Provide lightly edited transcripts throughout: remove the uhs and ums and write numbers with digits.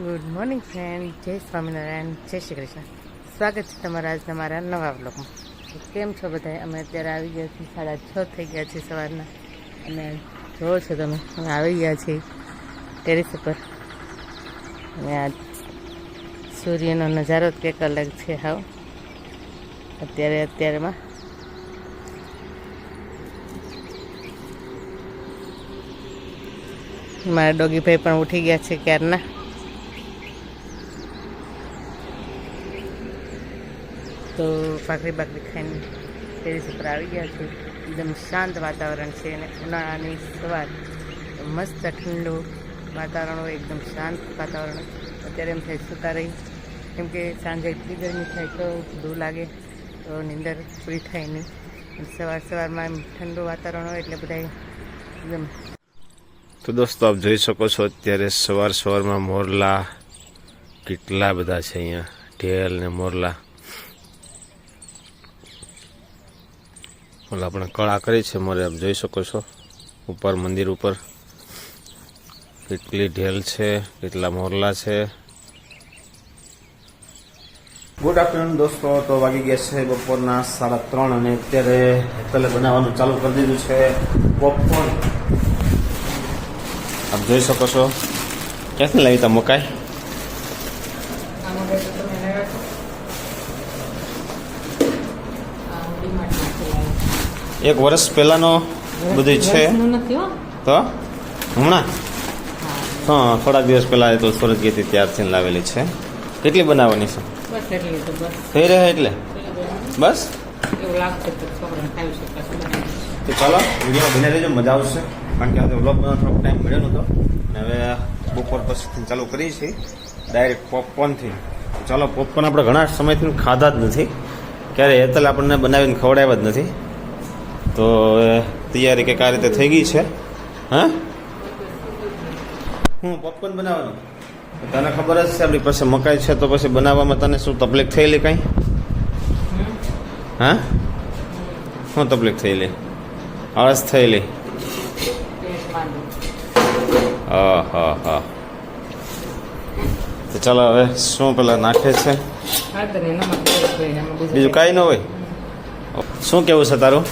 Good morning friend, જય સ્વામિનારાયણ, જય શ્રી કૃષ્ણ. સ્વાગત છે તમારા આજના મારા નવા બ્લોગમાં. કેમ છો બધા? અમે અત્યારે આવી ગયા છીએ, 6:30 થઈ ગયા છે સવારના. અને જોવો છો તમે, અમે આવી ગયા છીએ ટેરેસ ઉપર. અને આ સૂર્યનો નજારો જ કંઈક અલગ છે. હાવ અત્યારેમાં મારા ડોગીભાઈ પણ ઉઠી ગયા છે ક્યારના. તો ભાખરી ખાઈને ટેરેસ ઉપર આવી ગયા છે. એકદમ શાંત વાતાવરણ છે અને ઉનાળાની સવાર, મસ્ત ઠંડુ વાતાવરણ હોય, એકદમ શાંત વાતાવરણ. અત્યારે એમ થાય સૂતા રહી, કેમ કે સાંજે એટલી ગરમી થાય તો લૂ લાગે તો નીંદર પૂરી થાય નહીં. સવારમાં એમ ઠંડુ વાતાવરણ હોય એટલે બધા એકદમ. તો દોસ્તો આપ જોઈ શકો છો અત્યારે સવારમાં મોરલા કેટલા બધા છે અહીંયા, ઢેલ ને મોરલા. ઓલા આપણે કળા કરી છે મોરે, આપ જોઈ શકો છો ઉપર મંદિર ઉપર કેટલી ઢેલ છે, કેટલા મોરલા છે. ગુડ આફ્ટરનૂન દોસ્તો. તો વાગી ગયા છે બપોરના 3:30 અને અત્યારે હેતલે બનાવવાનું ચાલુ કરી દીધું છે પોપકોર્ન. આપ જોઈ શકો છો. ક્યાંથી લાવી તા મકાઈ? એક વર્ષ પહેલાનો બધું છે તો હમણાં હા, થોડા દિવસ પહેલા તો સુરત ગઈ હતી ત્યારથી લાવેલી છે. કેટલી બનાવવાની છે? થઈ રહે એટલે બસ. તો ચાલો વિડીયો બને રહેજો, મજા આવશે. કારણ કે આજે વ્લોગ બનાવવાનો થોડોક ટાઈમ મળ્યો નહોતો અને હવે બપોર પછીથી ચાલુ કરીએ છીએ ડાયરેક્ટ પોપકોર્નથી. ચાલો, પોપકોર્ન આપણે ઘણા સમયથી ખાધા જ નથી, ક્યારે હેતલ આપણને બનાવીને ખવડાવ્યા જ નથી. તો તૈયારી કંઈક આ રીતે થઈ ગઈ છે. હા, હું પોપકોર્ન બનાવવાનું તને ખબર જ છે. આપણી પાસે મકાઈ છે તો પછી બનાવવામાં તને શું તકલીફ થયેલી કાંઈ? હા, શું તકલીફ થયેલી? આળસ થયેલી? હા. તો ચાલો હવે શું પેલા નાખે છે, બીજું કાંઈ ન હોય. શું કેવું છે તારું?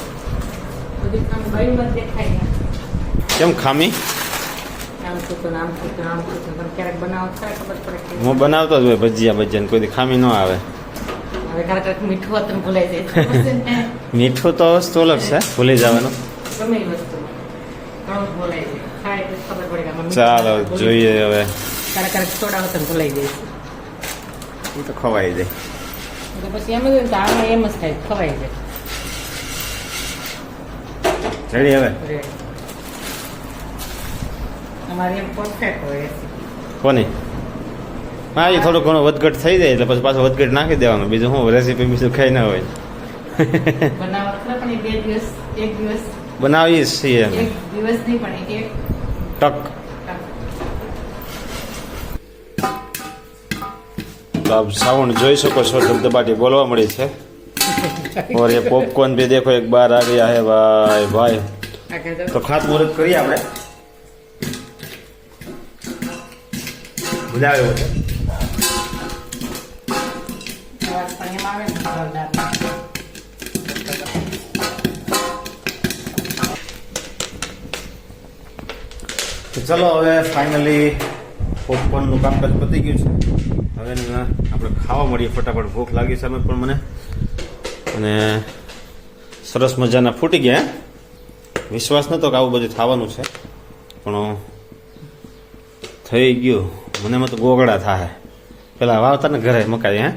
કેમ ખામી? હું બનાવતો જ હોય ભજીયા ને, કોઈ ખામી ન આવે. મીઠું તો વસ્તુ અલગ છે, ભૂલી જવાનું. ચાલો જોઈએ હવે. એ તો ખવાઈ જાય પછી એમ જ થાય, ખવાઈ જાય. રેડી હવે? અમારી એમ પરફેક્ટ હોય. કોની? હા, એ થોડું ઘણું વધઘટ થઈ જાય એટલે પછી પાછું વધઘટ નાખી દેવાનું. બીજું શું રેસીપી બીજું ખાઈ ના હોય. બનાવીએ છીએ ટક. તો આપ સાઉન્ડ જોઈ શકો છો, ધબધબાટી બોલવા મળી છે. और ये पॉपकॉर्न भी देखो एक बार आ गया है भाई. तो खात मुहूर्त કરીએ આપણે. મજા આવ્યો છે. તો ચલો હવે ફાઇનલી પોપકોર્નનું કામકાજ પતી ગયું છે. હવે આપણે ખાવા મળીએ ફટાફટ. ભૂખ લાગી છે અમે પણ મને, અને સરસ મજાના ફૂટી ગયા. વિશ્વાસ નહોતો કે આવું બધું થવાનું છે, પણ થઈ ગયું. મને એમાં તો ગોગડા થાય. પેલા વાવતા ને ઘરે મકાઈ,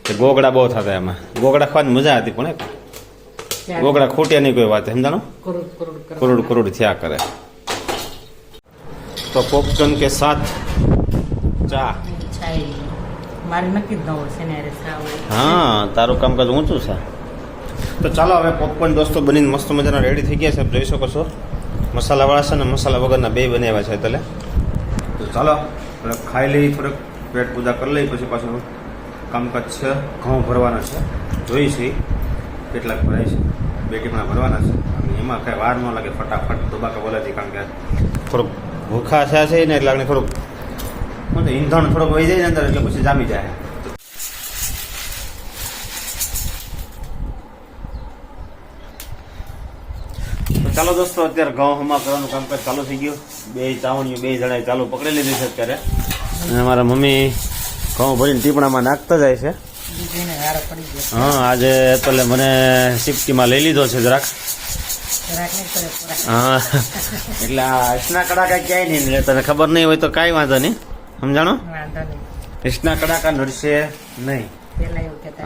તે ગોગડા બહુ થતા. એમાં ગોગડા ખાવાની મજા હતી, પણ ગોગડા ખૂટ્યા નહીં કોઈ વાત, સમજાણો? કરોડ થયા કરે. તો પોપકોર્ન કે સાથ ચા. હા, તારું કામકાજ ઊંચું છે. તો ચાલો હવે પોપકોર્ન દોસ્તો બનીને મસ્ત મજાના રેડી થઈ ગયા છે. જોઈ શકો છો મસાલાવાળા છે ને મસાલા વગરના બે બનાવ્યા છે. એટલે તો ચાલો ખાઈ લઈ, થોડુંક પેટ પૂજા કરી લઈ, પછી પાછું કામકાજ છે. ઘઉં ભરવાના છે, જોઈ છે કેટલાક ભરાય છે. 2 ટીપણા ભરવાના છે અને એમાં કાંઈ વાર ન લાગે, ફટાફટ દબાકા બોલાતી. કારણ કે થોડુંક ભૂખા થયા છે ને એટલે થોડુંક શું છે ઈંધણ થોડોક વહી જાય ને અંદર એટલે પછી જામી જાય. તો ચાલો દોસ્તો અત્યારે ઘઉં હમા કરવાનું કામકાજ ચાલુ થઈ ગયું. બે ચાવણીઓ બે જણાએ ચાલુ પકડી લીધી છે અત્યારે. અને મારા મમ્મી ઘઉં ભરીને ટીપણામાં નાખતા જાય છે. હા આજે એટલે મને સિફ્ટીમાં લઈ લીધો છે જરાક. હા એટલે આ હસના કડાકા ક્યાંય નહીં નડે. તને ખબર નહીં હોય તો કાંઈ વાંધો નહીં, સમજાણો? હસના કડાકા નડશે નહીં.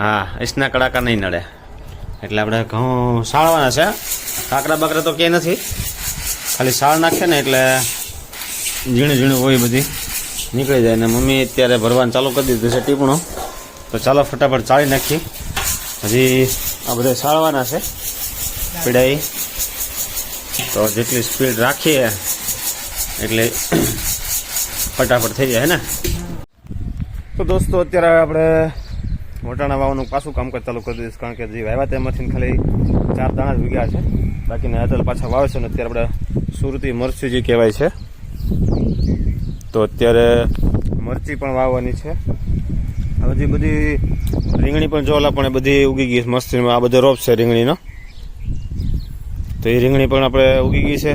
હા હસના કડાકા નહીં નડે. એટલે આપણે ઘઉં સાળવાના છે. કાકડા બાકડા તો ક્યાંય નથી, ખાલી સાળ નાખે ને એટલે ઝીણું ઝીણું હોય બધી નીકળી જાય. ને મમ્મી અત્યારે ભરવાનું ચાલુ કરી દીધું છે ટીપણું. તો ચાલો ફટાફટ ચાળી નાખી. હજી આ બધા સાળવાના છે પીડાઈ. તો જેટલી સ્પીડ રાખીએ એટલે ફટાફટ થઈ જાય ને. તો દોસ્તો અત્યારે આપણે વટાણા વાવવાનું પાછું કામકાજ ચાલુ કરી દઈશ, કારણ કે જે વાવ્યા તેમાંથી ખાલી 4 દાણા જ ઉગ્યા છે. બાકીના હેતલ પાછા વાવે છે. ને અત્યારે આપણે સુરતી મરચી જે કહેવાય છે, તો અત્યારે મરચી પણ વાવવાની છે. હજી બધી રીંગણી પણ જોલા પણ એ બધી ઉગી ગઈ મસ્તીમાં. આ બધો રોપ છે રીંગણીનો, તો એ રીંગણી પણ આપણે ઉગી ગઈ છે.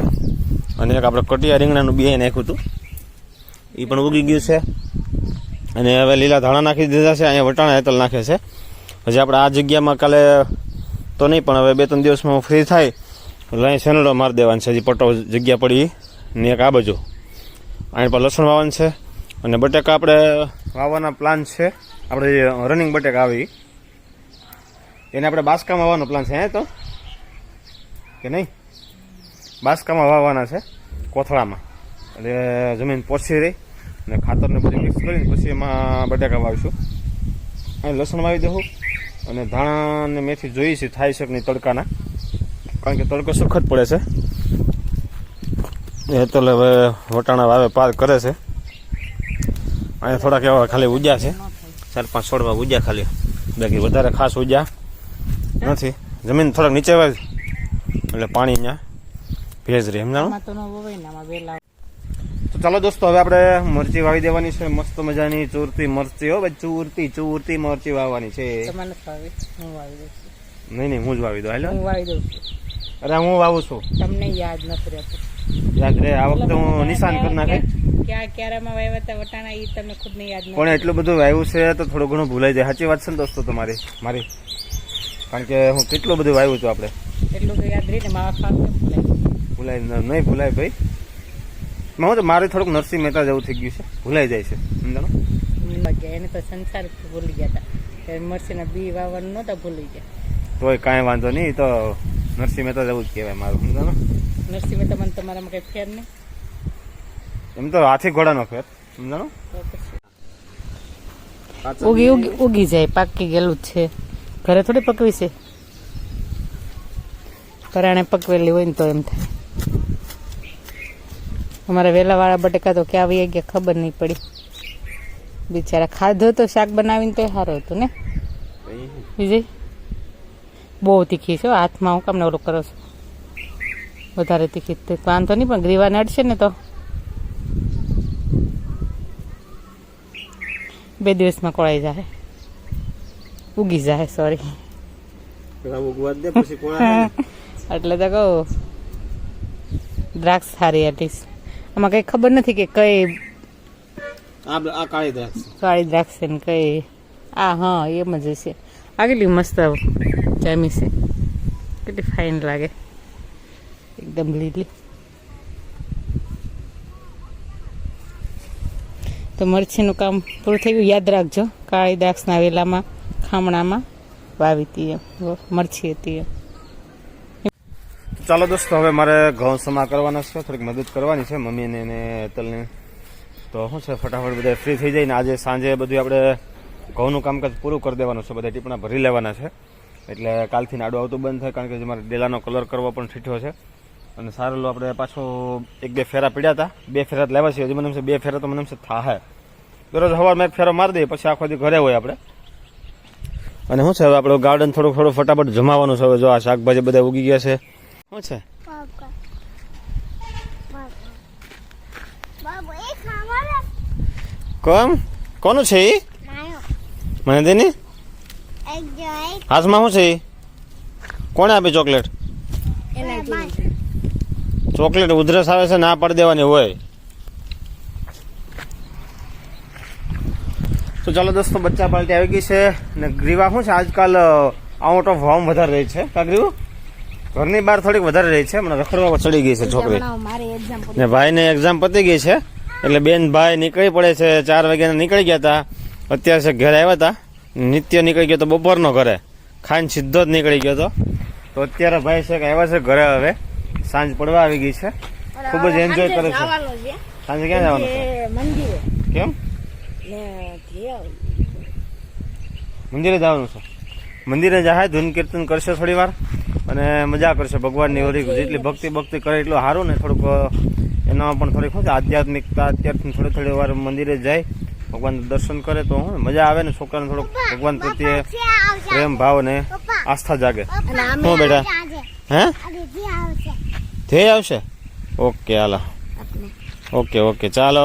અને એક આપણે કટિયા રીંગણાનું બી નાખ્યું હતું, એ પણ ઉગી ગયું છે. અને હવે લીલા ધાણા નાખી દીધા છે. અહીંયા વટાણા હેતલ નાખે છે. હજી આપણે આ જગ્યામાં કાલે તો નહીં, પણ હવે 2-3 દિવસમાં ફ્રી થાય એટલે અહીં સેનડો મારી દેવાનું છે. હજી પટ્ટો જગ્યા પડી ને એક આ બાજુ અહીં પર લસણ વાવવાનું છે. અને બટેકા આપણે વાવવાના પ્લાન છે. આપણે જે રનિંગ બટેકા આવી એને આપણે બાસકામાં વાવવાનો પ્લાન છે. હે તો કે નહીં, બાસકામાં વાવવાના છે કોથળામાં. એટલે જમીન પોછી રહી અને ખાતરને બધું મિક્સ કરીને પછી એમાં બટાકા વાવીશું. અહીં લસણ વાવી દઉં અને ધાણા ને મેથી જોઈએ છે થાય છે કે નહીં તડકાના, કારણ કે તડકો સખત પડે છે. એ તો હવે વટાણા વાવે પાર કરે છે. અહીંયા થોડાક એવા ખાલી ઉજ્યા છે, 4-5 છોડવા ઉજ્યા ખાલી, બાકી વધારે ખાસ ઉજ્યા નથી. જમીન થોડાક નીચે આવે એટલે પાણી અહીંયા ભેજ રહે, સમજાણું? તો ચાલો દોસ્તો હવે આપણે મરચી વાવી દેવાની છે. મસ્ત મજાની ચોરતી મરચી. હો ભાઈ, ચોરતી મરચી વાવવાની છે. નહીં હું જ વાવી દઉં. હાલો અરે હું વાવું છું, તમને યાદ નથી રહેતું. યાદ રે. આ વખતે હું નિશાન કરી નાખે. ક્યારામાં વાવ્યા હતા વટાણા એ તમને ખુદ ને યાદ નથી. પણ એટલું બધું વાવ્યું છે તો થોડું ઘણું ભૂલાઈ જાય. સાચી વાત છે ને દોસ્તો તમારી મારી, કારણ કે હું કેટલું બધું વાવ્યું હતું આપણે. એટલું તો યાદ રહી ને મારા ખાસ ભૂલાય નહીં ભૂલાય ભાઈ. હું તો મારે થોડુંક નરસિંહ મહેતા જેવું થઈ ગયું છે, ભૂલાઈ જાય છે, સમજાણો? એને તો સંસાર ભૂલી ગયા હતા. મરચીના બી વાવવાનું નહોતા ભૂલી ગયા. તોય કાંઈ વાંધો નહીં, તો નરસિંહ મહેતા જેવું જ કહેવાય મારું, સમજાણો? નરસિંહ મહેતા મને તમારામાં કઈ ફેર નહીં. એમ તો હાથી ઘોડાનો ફેર, સમજાણો? ઉગી જાય, પાકી ગયેલું જ છે. ઘરે થોડી પકવી છે, પરાણે પકવેલી હોય ને તો એમ થાય. અમારા વેલાવાળા બટેકા તો ક્યાં આવી ગયા ખબર નહીં પડી. બિચારા ખાધો તો શાક બનાવીને તો સારું હતું ને વિજય. બહુ તીખી છે હાથમાં. હું કામને ઓલું કરો છો વધારે તીખી? વાંધો નહીં, પણ ગ્રીવા નડશે ને તો 2 દિવસમાં કોળાઈ જાય, ઉગી જાય. સોરી, એટલે તો કહું દ્રાક્ષ સારી એટલીસ્ટ. આમાં કઈ ખબર નથી કે કઈ કાળી દ્રાક્ષ છે ને કઈ આ. હા એમ જ હશે. આ કેટલી મસ્ત જામી છે, કેટલી ફાઇન લાગે, એકદમ લીલી. તો મરચીનું કામ પૂરું થઈ ગયું. યાદ રાખજો, કાળી દ્રાક્ષના વેલામાં ખામણામાં વાવી હતી મરચી હતી એમ. ચાલો દોસ્તો હવે મારે ઘઉં સમા કરવાના છે, થોડીક મદદ કરવાની છે મમ્મીને અને હેતલને. તો શું છે ફટાફટ બધા ફ્રી થઈ જાય ને આજે સાંજે બધું આપણે ઘઉંનું કામકાજ પૂરું કરી દેવાનું છે. બધા ટીપણા ભરી લેવાના છે એટલે કાલથી આડું આવતું બંધ થાય, કારણ કે જે મારે ડેલાનો કલર કરવો પણ ઠીઠો છે. અને સારું આપણે પાછો 1-2 ફેરા પીડ્યા હતા, 2 ફેરા જ લેવા છે. હજી મને એમ છે 2 ફેરા તો મને એમ છે થાય. દરરોજ સવારમાં 1 ફેરો મારી દઈએ પછી આખો દી ઘરે હોય આપણે. અને શું છે હવે આપણું ગાર્ડન થોડું ફટાફટ જમાવાનું છે. હવે જો આ શાકભાજી બધા ઉગી ગયા છે. શું છે કોનું છે એ મને તેની હાથમાં શું છે એ કોણે આપી ચોકલેટ ચોકલેટ ઉધરસ આવે છે ના પાડી દેવાની હોય તો ચાલો દોસ્તો બચ્ચા પાર્ટી આવી ગઈ છે ને ગ્રીવા શું છે આજકાલ આઉટ ઓફ હોમ વધારે રહી છે કા ગ્રીવું ઘરની બહાર થોડીક વધારે રહી છે હમણાં રખડવા ચડી ગઈ છે છોકરી ને ભાઈને એક્ઝામ પતી ગઈ છે એટલે બેન ભાઈ નીકળી પડે છે 4 વાગ્યાના નીકળી ગયા હતા અત્યારે છે ઘરે આવ્યા હતા નિત્ય નીકળી ગયો તો બપોરનો ઘરે ખાઈને સીધો જ નીકળી ગયો તો અત્યારે ભાઈ છે કે આવ્યા છે ઘરે હવે સાંજ પડવા આવી ગઈ છે ખૂબ જ એન્જોય કરે છે સાંજે ક્યાં જવાનું છે કેમ મંદિરે જવાનું છે મંદિરે જાય ધૂન કીર્તન કરશે થોડી વાર અને મજા કરશે ભગવાનની ઓરી જેટલી ભક્તિ કરે એટલું સારું ને થોડુંક એનામાં પણ થોડીક શું છે આધ્યાત્મિકતા અત્યારથી થોડી વાર મંદિરે જાય ભગવાન દર્શન કરે તો શું મજા આવે ને છોકરાને થોડુંક ભગવાન પ્રત્યે પ્રેમ ભાવ ને આસ્થા જાગે શું બેટા હે ધ્યેય આવશે ઓકે હાલો ઓકે ચાલો